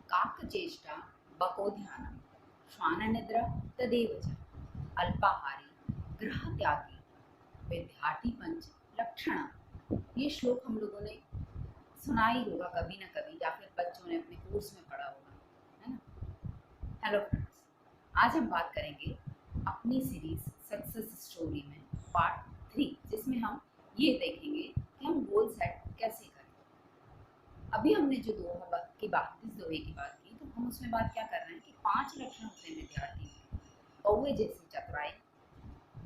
काकचेष्टा बकोध्यानम श्वाननिद्रा तदेव च अल्पाहारी गृहत्यागी विद्यार्थी पंच लक्षण। ये श्लोक हम लोगों ने सुना ही होगा कभी ना कभी, या फिर बच्चों ने अपने कोर्स में पढ़ा होगा, है ना। हेलो फ्रेंड्स, आज हम बात करेंगे अपनी सीरीज सक्सेस स्टोरी में पार्ट 3, जिसमें हम ये देखेंगे कि हम गोल सेट कैसे करें। अभी हमने जो दोहे की बात की, तो हम उसमें बात क्या कर रहे हैं कि 5 लक्षण होते हैं विद्यार्थी में। कौवे जैसी चतुराई,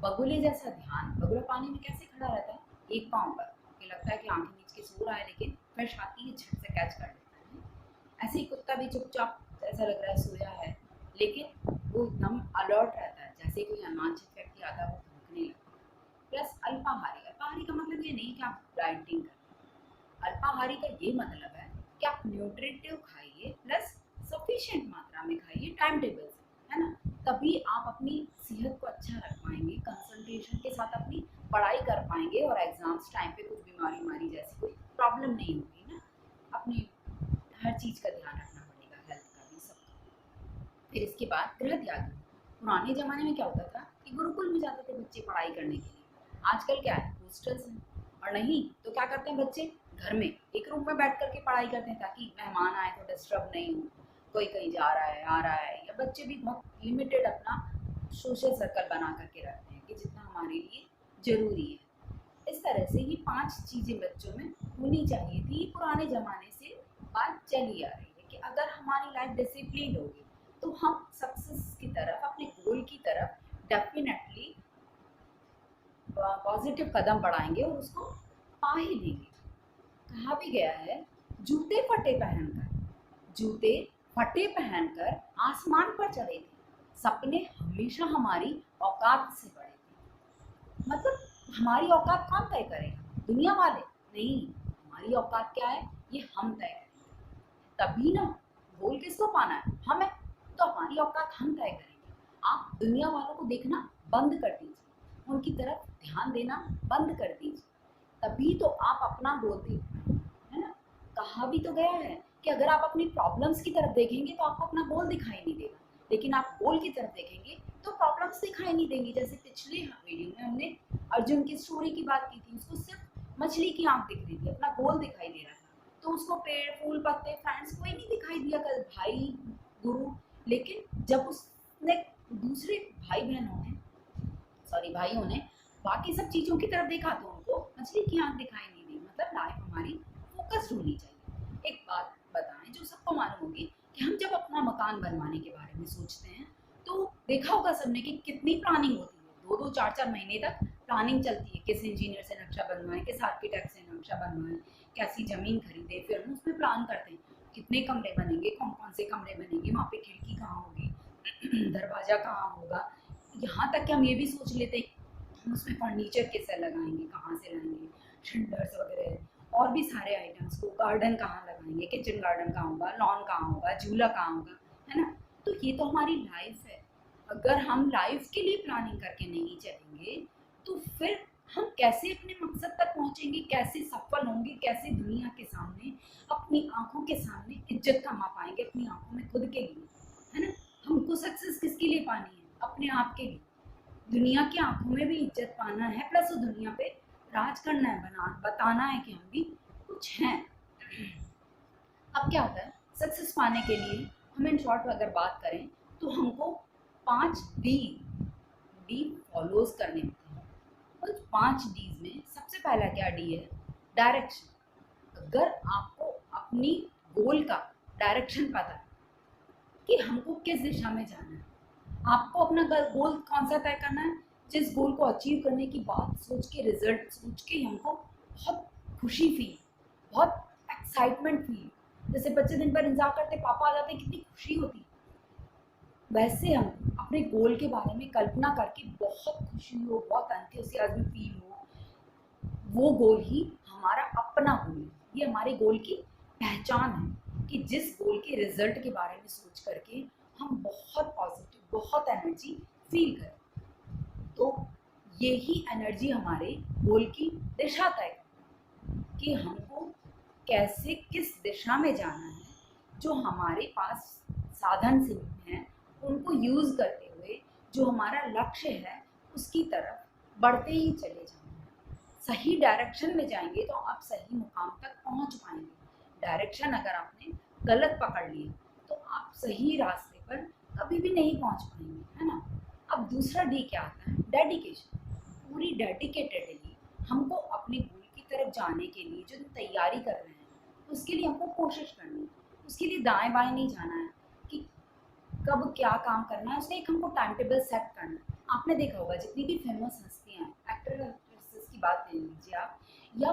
बगुले जैसा ध्यान। बगुला पानी में कैसे खड़ा रहता है, एक पाँव पर, कि लगता है कि आंखें नीच के सो रहा है, लेकिन फिश आती है झट से कैच कर लेता है। ऐसे ही कुत्ता भी चुपचाप ऐसा लग रहा है सोया है, लेकिन वो एकदम अलर्ट रहता है, जैसे कोई अनवांछित व्यक्ति आता है वो भौंकने लगता है। प्लस अल्पाहारी, अल्पाहारी का मतलब ये नहीं कि आप डाइटिंग करें। अल्पाहारी का ये मतलब है कि आप न्यूट्रिटिव खाइए प्लस सफिशिएंट मात्रा में खाइए, टाइम टेबल से, है ना। तभी आप अपनी सेहत को अच्छा रख पाएंगे, कंसंट्रेशन के साथ अपनी पढ़ाई कर पाएंगे और एग्जाम्स टाइम पे कुछ बीमारी जैसी कोई प्रॉब्लम नहीं होगी ना। अपनी हर चीज़ का ध्यान रखना पड़ेगा, हेल्थ का भी, सबका। फिर इसके बाद गृह त्यागी। पुराने ज़माने में क्या होता था कि गुरुकुल में जाते थे बच्चे पढ़ाई करने के लिए। आजकल क्या है, हॉस्टल्स हैं, और नहीं तो क्या करते हैं बच्चे, घर में एक रूम में बैठ करके पढ़ाई करते हैं, ताकि मेहमान आए तो डिस्टर्ब नहीं हो, कोई कहीं जा रहा है आ रहा है, या बच्चे भी बहुत लिमिटेड अपना सोशल सर्कल बना करके रखते हैं कि जितना हमारे लिए ज़रूरी है। इस तरह से ये 5 चीज़ें बच्चों में होनी चाहिए थी। पुराने ज़माने से बात चली आ रही है कि अगर हमारी लाइफ डिसिप्लिन होगी तो हम सक्सेस की तरफ, अपने गोल की तरफ डेफिनेटली पॉजिटिव कदम बढ़ाएंगे और उसको पा ही लेंगे। कहा भी गया है, जूते फटे पहनकर आसमान पर चढ़े थे, सपने हमेशा हमारी औकात से बड़े थे। मतलब हमारी औकात कौन तय करेगा, दुनिया वाले नहीं। हमारी औकात क्या है, ये हम तय करेंगे। तभी ना, गोल किसको पाना है, हमें, तो हमारी औकात हम तय करेंगे। आप दुनिया वालों को देखना बंद कर दीजिए, उनकी तरफ ध्यान देना बंद कर दीजिए, तभी तो आप अपना गोल देख पाएंगे, है ना। कहा भी तो गया है कि अगर आप अपनी प्रॉब्लम्स की तरफ देखेंगे तो आपको अपना गोल दिखाई नहीं देगा, लेकिन आप गोल की तरफ देखेंगे तो प्रॉब्लम्स दिखाई नहीं देंगी। जैसे पिछले वीडियो में हमने अर्जुन की स्टोरी की बात की थी, उसको सिर्फ मछली की आंख दिख रही थी, अपना गोल दिखाई दे रहा था, तो उसको पेड़ फूल पत्ते फ्रेंड्स कोई नहीं दिखाई दिया, कल भाई गुरु। लेकिन जब उसने दूसरे भाइयों ने बाकी सब चीज़ों की तरफ देखा तो उनको मछली की आंख दिखाई नहीं दी। मतलब लाइफ हमारी फोकस्ड होनी चाहिए। एक बात बताएं जो सबको मालूम होगी, कि हम जब अपना मकान बनवाने के बारे में सोचते हैं तो देखा होगा सबने कि कितनी प्लानिंग होती है, 2-2 4-4 महीने तक प्लानिंग चलती है। किस इंजीनियर से नक्शा बनवाएं, किस आर्किटेक्ट से नक्शा बनवाएं, कैसी ज़मीन खरीदे, फिर हम उसमें प्लान करते हैं कितने कमरे बनेंगे, कौन कौन से कमरे बनेंगे, वहाँ पे खिड़की कहाँ होगी, दरवाज़ा कहाँ होगा। यहाँ तक कि हम ये भी सोच लेते हैं हम उसमें फर्नीचर कैसे लगाएंगे, कहाँ से लाएंगे, शिल्डर्स वगैरह और भी सारे आइटम्स को, गार्डन कहाँ लगाएंगे, किचन गार्डन कहाँ होगा, लॉन कहाँ होगा, झूला कहाँ होगा, है ना। तो ये तो हमारी लाइफ है। अगर हम लाइफ के लिए प्लानिंग करके नहीं चलेंगे तो फिर हम कैसे अपने मकसद तक पहुँचेंगे, कैसे सफल होंगे, कैसे दुनिया के सामने, अपनी आंखों के सामने इज्जत कमा पाएंगे, अपनी आंखों में खुद के लिए, है ना। हमको सक्सेस किसके लिए पानी है, अपने आप के लिए। दुनिया की आंखों में भी इज्जत पाना है, प्लस उस दुनिया पे राज करना है, बताना है कि हम भी कुछ हैं। अब क्या होता है, सक्सेस पाने के लिए हम इन शॉर्ट अगर बात करें तो हमको 5 डी फॉलोज करने होते हैं। उस 5 डीज में सबसे पहला क्या डी है, डायरेक्शन। अगर आपको अपनी गोल का डायरेक्शन पता है कि हमको किस दिशा में जाना है, आपको अपना गोल कौन सा तय करना है, जिस गोल को अचीव करने की बात सोच के, रिजल्ट सोच के हमको बहुत खुशी फील, बहुत एक्साइटमेंट फील, जैसे बच्चे दिन भर इंतजार करते पापा आ जाते कितनी खुशी होती, वैसे हम अपने गोल के बारे में कल्पना करके बहुत खुशी हो, बहुत एंथुसियाज्म फील हो, वो गोल ही हमारा अपना गोल है। ये हमारे गोल की पहचान है कि जिस गोल के रिजल्ट के बारे में सोच करके हम बहुत पॉजिटिव, बहुत एनर्जी फील करें। तो यही एनर्जी हमारे गोल की दिशा तय कि हमको कैसे, किस दिशा में जाना है, जो हमारे पास साधन से हैं उनको यूज़ करते हुए जो हमारा लक्ष्य है उसकी तरफ बढ़ते ही चले जाएंगे। सही डायरेक्शन में जाएंगे तो आप सही मुकाम तक पहुंच पाएंगे। डायरेक्शन अगर आपने गलत पकड़ ली तो आप सही रास्ते पर कभी भी नहीं पहुंच पाएंगे, है ना। अब दूसरा डी क्या आता है, डेडिकेशन। पूरी डेडिकेटेडली हमको अपने गोल की तरफ जाने के लिए जो तैयारी कर रहे हैं उसके लिए हमको कोशिश करनी है। उसके लिए दाएं बाएं नहीं जाना है कि कब क्या काम करना है, उसका एक हमको टाइम टेबल सेट करना है। आपने देखा होगा जितनी भी फेमस हस्तियाँ हैं, एक्टर एक्ट्रेसेस की बात ले लीजिए आप, या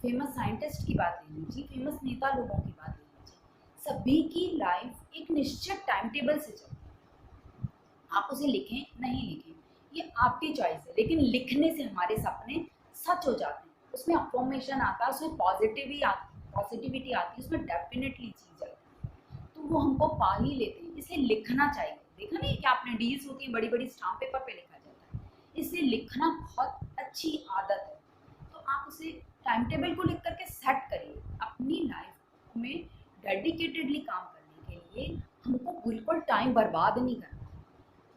फेमस साइंटिस्ट की बात ले लीजिए, फेमस नेता लोगों की बात ले लीजिए, सभी की लाइफ एक निश्चित टाइम टेबल से चलती है। आप उसे लिखें नहीं लिखें ये आपकी चॉइस है, लेकिन लिखने से हमारे सपने सच हो जाते हैं। उसमें अफॉर्मेशन आता है, उसमें पॉजिटिविटी आती है, उसमें डेफिनेटली चीज़ आती है, तो वो हमको पा ही लेते हैं। इसलिए लिखना चाहिए। देखा नहीं कि आपने डील्स होती है बड़ी बड़ी स्टाम्प पेपर पे लिखा जाता है, इसलिए लिखना बहुत अच्छी आदत है। तो आप उसे टाइम टेबल को लिख करके सेट करिए। अपनी लाइफ में डेडिकेटेडली काम करने के लिए हमको बिल्कुल टाइम बर्बाद नहीं करना,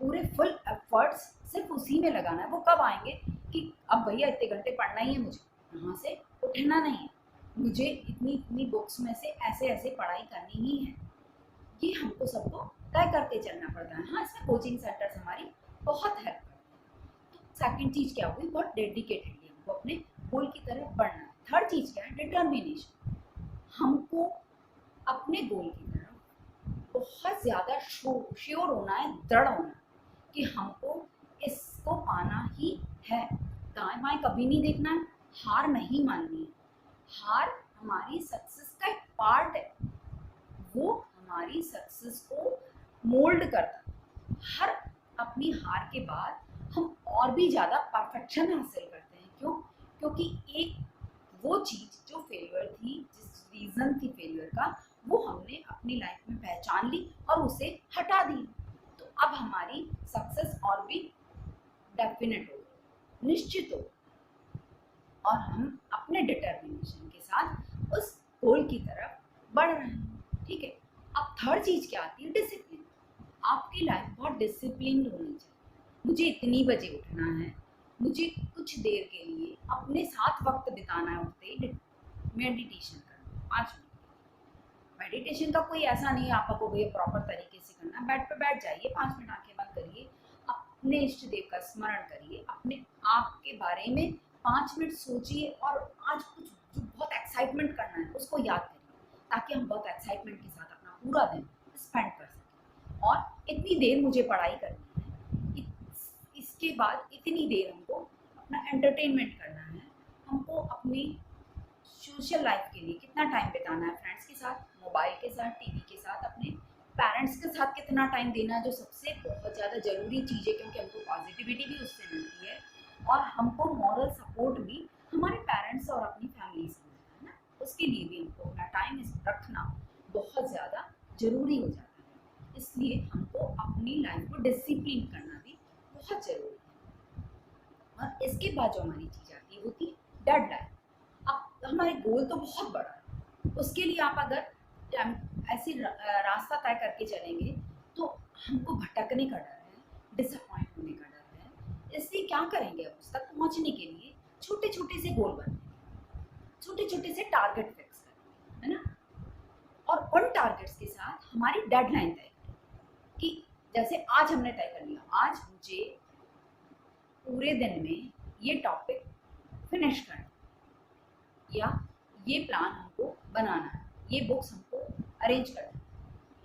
पूरे फुल एफर्ट्स सिर्फ उसी में लगाना है। वो कब आएंगे कि अब भैया इतने घंटे पढ़ना ही है, मुझे यहाँ से उठना नहीं है, मुझे इतनी इतनी बुक्स में से ऐसे ऐसे पढ़ाई करनी ही है। ये हमको सबको तय करके चलना पड़ता है। हाँ, इसमें कोचिंग सेंटर्स हमारी बहुत हेल्प करते हैं। तो सेकंड चीज़ क्या हुई, बहुत डेडिकेटेडली हमको अपने गोल की तरफ बढ़ना है। थर्ड चीज़ क्या है, डिटर्मिनेशन। हमको अपने गोल की तरफ बहुत ज़्यादा श्योर होना है, दृढ़ होना है कि हमको इसको पाना ही है। दाएं बाएं कभी नहीं देखना है, हार नहीं माननी है। हार हमारी सक्सेस का एक पार्ट है, वो हमारी सक्सेस को मोल्ड करता है। हर अपनी हार के बाद हम और भी ज़्यादा परफेक्शन हासिल करते हैं। क्यों? क्योंकि एक वो चीज़ जो फेलियर थी, जिस रीज़न थी फेलियर का, वो हमने अपनी लाइफ में पहचान ली और उसे हटा दी। तो अब हमारी सक्सेस और भी डेफिनेट हो, निश्चित हो, और हम अपने डिटर्मिनेशन के साथ उस गोल की तरफ बढ़ रहे हैं। ठीक है। अब थर्ड चीज़ क्या आती है, डिसिप्लिन। आपकी लाइफ बहुत डिसिप्लिन होनी चाहिए। मुझे इतनी बजे उठना है, मुझे कुछ देर के लिए अपने साथ वक्त बिताना है, उठते मेडिटेशन करना 5 मिनट। मेडिटेशन का कोई ऐसा नहीं है आपको भैया प्रॉपर तरीके से करना। बेड पे बैठ जाइए, 5 मिनट आंखें बंद करिए, अपने इष्ट देव का स्मरण करिए, अपने आप के बारे में 5 मिनट सोचिए, और आज कुछ जो बहुत एक्साइटमेंट करना है उसको याद करिए, ताकि हम बहुत एक्साइटमेंट के साथ अपना पूरा दिन स्पेंड कर सकें। और इतनी देर मुझे पढ़ाई करनी है, इसके बाद इतनी देर हमको अपना एंटरटेनमेंट करना है, हमको अपनी सोशल लाइफ के लिए कितना टाइम बिताना है, फ्रेंड्स के साथ, मोबाइल के साथ, टीवी के साथ, अपने पेरेंट्स के साथ कितना टाइम देना है, जो सबसे बहुत ज़्यादा ज़रूरी चीज़ है, क्योंकि हमको पॉजिटिविटी भी उससे मिलती है और हमको मॉरल सपोर्ट भी हमारे पेरेंट्स और अपनी फैमिली से मिलता है ना। उसके लिए भी हमको अपना टाइम रखना बहुत ज़्यादा ज़रूरी हो जाता है। इसलिए हमको अपनी लाइफ को डिसिप्लिन करना भी बहुत ज़रूरी है। और इसके बाद जो हमारी चीज़ आती है होती है डेडलाइन। अब हमारे गोल तो बहुत बड़ा है, उसके लिए आप अगर ऐसी रास्ता तय करके चलेंगे तो हमको भटकने का डर है, डिसअपॉइंट होने का डर है। इसलिए क्या करेंगे, अब उस तक पहुंचने के लिए छोटे छोटे से गोल बनाएंगे, छोटे छोटे से टारगेट फिक्स करेंगे, है ना। और उन टारगेट्स के साथ हमारी डेडलाइन तय करें कि जैसे आज हमने तय कर लिया, आज मुझे पूरे दिन में ये टॉपिक फिनिश करना, या ये प्लान हमको बनाना है, ये बुक्स हमको अरेंज करना है,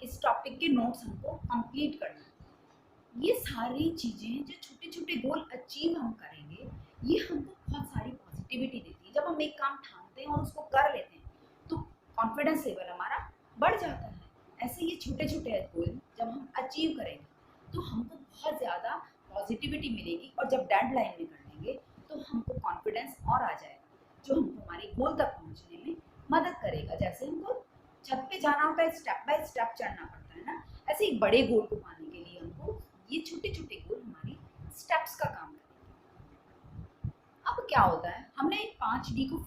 इस टॉपिक के नोट्स हमको कंप्लीट करना है। ये सारी चीज़ें जो छोटे छोटे गोल अचीव हम करेंगे, ये हमको बहुत सारी पॉजिटिविटी देती है। जब हम एक काम ठानते हैं और उसको कर लेते हैं तो कॉन्फिडेंस लेवल हमारा बढ़ जाता है। ऐसे ये छोटे छोटे गोल जब हम अचीव करेंगे तो हमको बहुत ज़्यादा पॉजिटिविटी मिलेगी, और जब डेडलाइन में कर लेंगे तो हमको कॉन्फिडेंस और आ जाएगा, जो हमको हमारे गोल तक पहुंचने में मदद करेगा। जैसे हमको छत पे जाना होता है, स्टेप बाय स्टेप चढ़ना पड़ता है ना, ऐसे एक बड़े गोल को पाने के लिए हमको ये छोटे छोटे गोल हमारी स्टेप्स का काम करेंगे। अब क्या होता है, हमने 5D को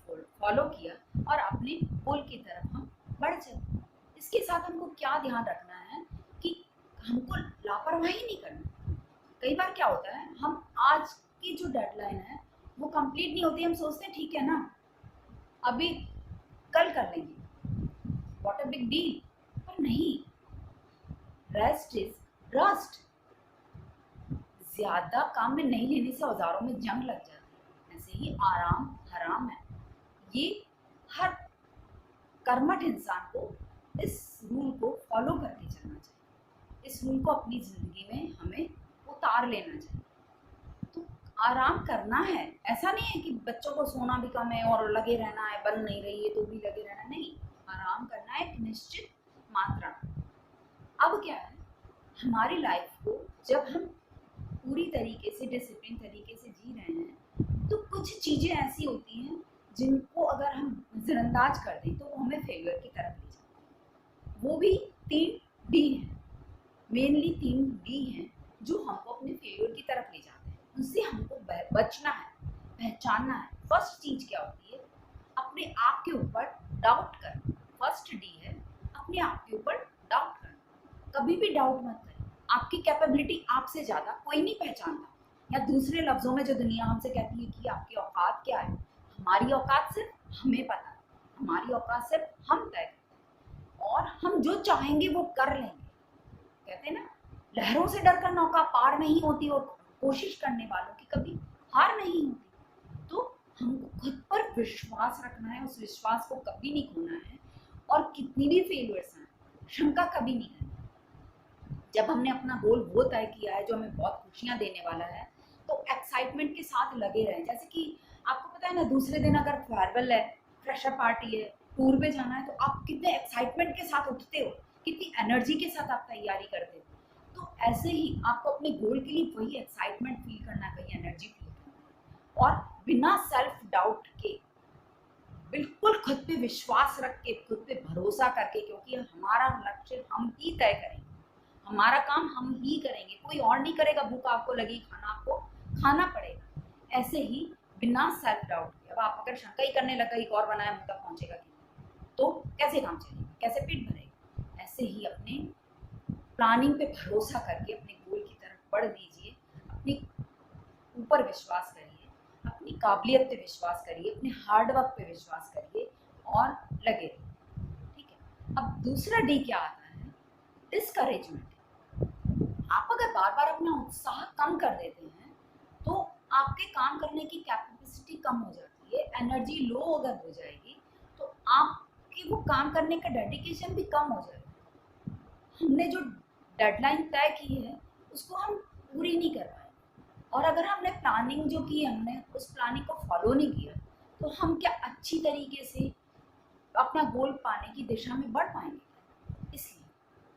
फॉलो किया और अपने गोल की तरफ हम बढ़ चले। इसके साथ हमको क्या ध्यान रखना है कि हमको लापरवाही नहीं करनी। कई बार क्या होता है, हम आज की जो डेडलाइन है वो कंप्लीट नहीं होती, हम सोचते हैं ठीक है ना, अभी कल कर लेंगे, व्हाट अ बिग डील। पर नहीं, रेस्ट इज रस्ट। ज्यादा काम में नहीं लेने से औजारों में जंग लग जाती है, ऐसे ही आराम हराम है। ये हर कर्मठ इंसान को इस रूल को फॉलो करके चलना चाहिए, इस रूल को अपनी जिंदगी में हमें उतार लेना चाहिए। तो आराम करना है, ऐसा नहीं है कि बच्चों को सोना भी कम है और लगे रहना है, बन नहीं रही है तो भी लगे रहना, नहीं। आराम करना है एक निश्चित मात्रा। अब क्या है, हमारी लाइफ को जब हम पूरी तरीके से डिसिप्लिन तरीके से जी रहे हैं तो कुछ चीज़ें ऐसी होती हैं जिनको अगर हम नज़रअंदाज कर दें तो वो हमें फेलियर की तरफ ले जाती है। वो भी 3D हैं, मेनली 3D हैं जो हमको अपने फेलियर की तरफ ले जाते हैं। उनसे हमको बचना है, पहचानना है। फर्स्ट चीज़ क्या होती है, अपने आप के ऊपर डाउट करना। फर्स्ट डी है अपने आप के ऊपर डाउट करना। कभी भी डाउट मत करें, आपकी कैपेबिलिटी आपसे ज़्यादा कोई नहीं पहचानता। या दूसरे लफ्ज़ों में जो दुनिया हमसे कहती है कि आपकी औकात क्या है, हमारी औकात सिर्फ हमें पता है, हमारी औकात सिर्फ हम तय करते हैं और हम जो चाहेंगे वो कर लेंगे। कहते हैं ना, लहरों से डरकर नौका पार नहीं होती और कोशिश करने वालों की कभी हार नहीं होती। तो हमको खुद पर विश्वास रखना है, उस विश्वास को कभी नहीं खोना है और कितनी भी फेलियर्स आए शंका कभी नहीं करनी। जब हमने अपना गोल वो तय किया है जो हमें बहुत खुशियाँ देने वाला है तो एक्साइटमेंट के साथ लगे रहें। जैसे कि आपको पता है ना, दूसरे दिन अगर फेयरवेल है, फ्रेशर पार्टी है, टूर पे जाना है तो आप कितने एक्साइटमेंट के साथ उठते हो, कितनी एनर्जी के साथ आप तैयारी करते हो। तो ऐसे ही आपको अपने गोल के लिए वही एक्साइटमेंट फील करना है, वही एनर्जी फील करना है और बिना सेल्फ डाउट के बिल्कुल खुद पे विश्वास रख के, खुद पे भरोसा करके, क्योंकि हमारा लक्ष्य हम ही तय करेंगे, हमारा काम हम ही करेंगे, कोई और नहीं करेगा। भूख आपको लगी, खाना आपको खाना पड़ेगा। ऐसे ही बिना सेल्फ डाउट के, अब आप अगर शंका ही करने लगा एक और बनाया मुंह तक पहुंचेगा कि तो कैसे काम चलेगा, कैसे पेट भरेगा। ऐसे ही अपने प्लानिंग पे भरोसा करके अपने गोल की तरफ बढ़ दीजिए, अपने ऊपर विश्वास करिए, अपनी काबिलियत पे विश्वास करिए, अपने हार्ड वर्क पे विश्वास करिए और लगे रहिए। ठीक है। अब दूसरा डी क्या आता है, डिस्करेजमेंट। आप अगर बार बार अपना उत्साह कम कर देते हैं तो आपके काम करने की कैपेसिटी कम हो जाती है, एनर्जी लो अगर हो जाएगी तो आपकी वो काम करने का डेडिकेशन भी कम हो जाएगा। हमने जो डेडलाइन तय की है उसको हम पूरी नहीं कर पाए और अगर हमने प्लानिंग जो की है, हमने उस प्लानिंग को फॉलो नहीं किया तो हम क्या अच्छी तरीके से अपना गोल पाने की दिशा में बढ़ पाएंगे। इसलिए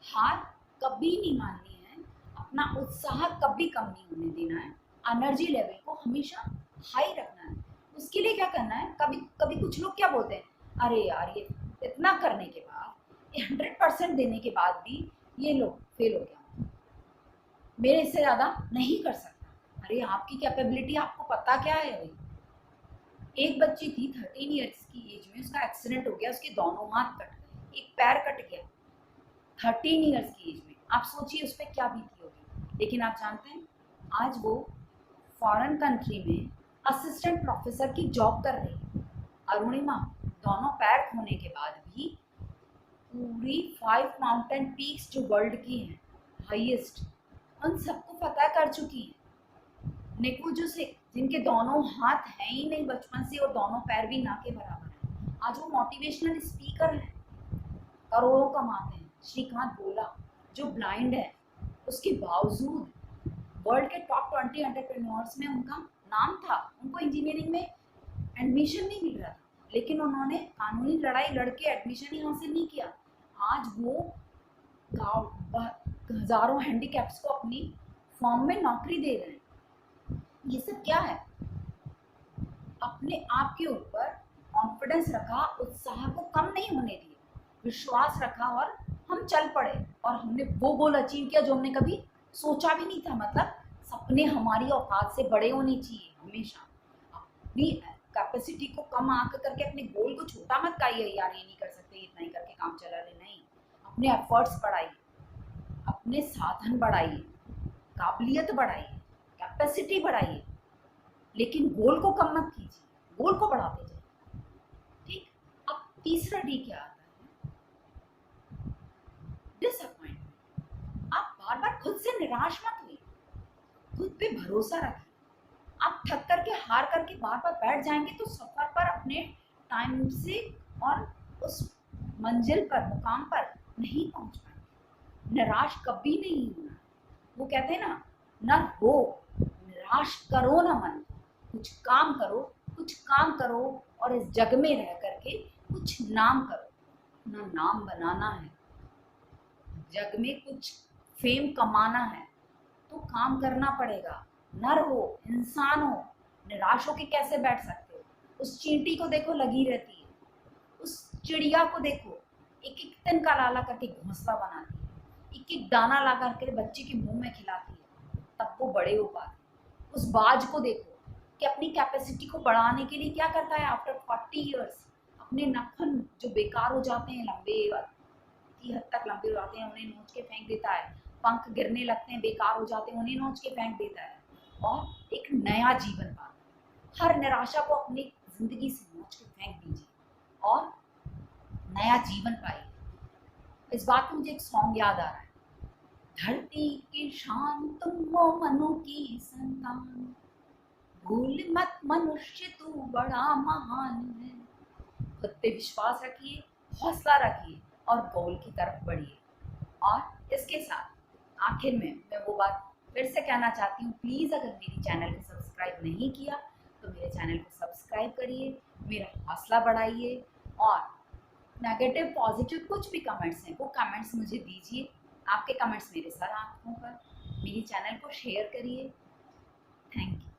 हार कभी नहीं माननी है, अपना उत्साह कभी कम नहीं होने देना है, एनर्जी लेवल को हमेशा हाई रखना है। उसके लिए क्या करना है, कभी कभी कुछ लोग क्या बोलते हैं, अरे यार ये इतना करने के बाद, 100% देने के बाद भी ये लोग फेल हो गया, मेरे इससे ज़्यादा नहीं कर सकता। अरे आपकी कैपेबिलिटी आपको पता क्या है भाई। एक बच्ची थी 13 ईयर्स की एज में, उसका एक्सीडेंट हो गया, उसके दोनों हाथ कट गए, एक पैर कट गया 13 ईयर्स की एज में। आप सोचिए उस पर क्या बीती होगी। लेकिन आप जानते हैं आज वो फॉरेन कंट्री में असिस्टेंट प्रोफेसर की जॉब कर रही है। अरुणिमा दोनों पैर खोने के बाद भी पूरी 5 माउंटेन पीक्स जो वर्ल्ड की हैं हाईएस्ट, उन सबको फतह कर चुकी है। नेकुजू से जिनके दोनों हाथ हैं ही नहीं बचपन से और दोनों पैर भी ना के बराबर हैं, आज वो मोटिवेशनल स्पीकर हैं, करोड़ों कमाते हैं। श्रीकांत बोला जो ब्लाइंड है उसके बावजूद वर्ल्ड के टॉप 20 एंटरप्रेन्योर्स में उनका नाम था। उनको इंजीनियरिंग में एडमिशन नहीं मिल रहा था लेकिन उन्होंने कानूनी लड़ाई लड़के एडमिशन ही हासिल नहीं किया। आज वो हजारों हैंडीकैप्स को अपनी फॉर्म में नौकरी दे रहे हैं। ये सब क्या है, अपने आप के ऊपर कॉन्फिडेंस रखा, उत्साह को कम नहीं होने दिया, विश्वास रखा और हम चल पड़े और हमने वो गोल अचीव किया जो हमने कभी सोचा भी नहीं था। मतलब सपने हमारी औकात से बड़े होने चाहिए हमेशा। अपनी कैपेसिटी को कम आंक करके अपने गोल को छोटा मत कहिए, यार ये नहीं कर सकते, इतना ही करके काम चला ले, नहीं। अपने एफर्ट्स बढ़ाइए, अपने साधन बढ़ाइए, काबिलियत बढ़ाइए, कैपेसिटी बढ़ाइए, लेकिन गोल को कम मत कीजिए, गोल को बढ़ाते जाइए। ठीक। अब तीसरा डी क्या आता है? डिसअपॉइंटमेंट। आप बार बार खुद से निराश मत होइए, खुद पे भरोसा रखिए। आप थक करके हार करके बार बार बैठ जाएंगे तो सफर पर अपने टाइम से और उस मंजिल पर, मुकाम पर नहीं पहुंच पाएंगे। निराश कभी नहीं होना। वो कहते हैं ना, न हो निराश, करो ना मन, कुछ काम करो, कुछ काम करो, और इस जग में रह करके कुछ नाम करो। अपना नाम बनाना है, जग में कुछ फेम कमाना है, तो काम करना पड़ेगा। नर हो, इंसान हो, निराश होके कैसे बैठ सकते हो? उस चींटी को देखो, लगी रहती है। उस चिड़िया को देखो, एक एक तिनका ला ला करके घोंसला बनाती है, एक एक दाना ला करके बच्चे के मुंह में खिलाती है, तब वो बड़े हो पाते। उस बाज को देखो कि अपनी कैपेसिटी को बढ़ाने के लिए क्या करता है, आफ्टर 40 ईयर्स अपने नाखून जो बेकार हो जाते हैं, लंबे की हद तक लंबे हो जाते हैं, उन्हें नोच के फेंक देता है। पंख गिरने लगते हैं, बेकार हो जाते हैं, उन्हें नोच के फेंक देता है और एक नया जीवन पाता है। हर निराशा को अपनी जिंदगी से नोच के फेंक दीजिए और नया जीवन पाइए। इस बात में मुझे एक सॉन्ग याद आ रहा है, धरती की शान तुम हो मनु की संतान, भूल मत मनुष्य तू बड़ा महान है। खुद पे विश्वास रखिए, हौसला रखिए और गोल की तरफ बढ़िए। और इसके साथ आखिर में मैं वो बात फिर से कहना चाहती हूँ, प्लीज़ अगर मेरी चैनल को सब्सक्राइब नहीं किया तो मेरे चैनल को सब्सक्राइब करिए, मेरा हौसला बढ़ाइए, और नेगेटिव पॉजिटिव कुछ भी कमेंट्स हैं वो कमेंट्स मुझे दीजिए। आपके कमेंट्स मेरे सर आँखों पर। मेरी चैनल को शेयर करिए। Thank you.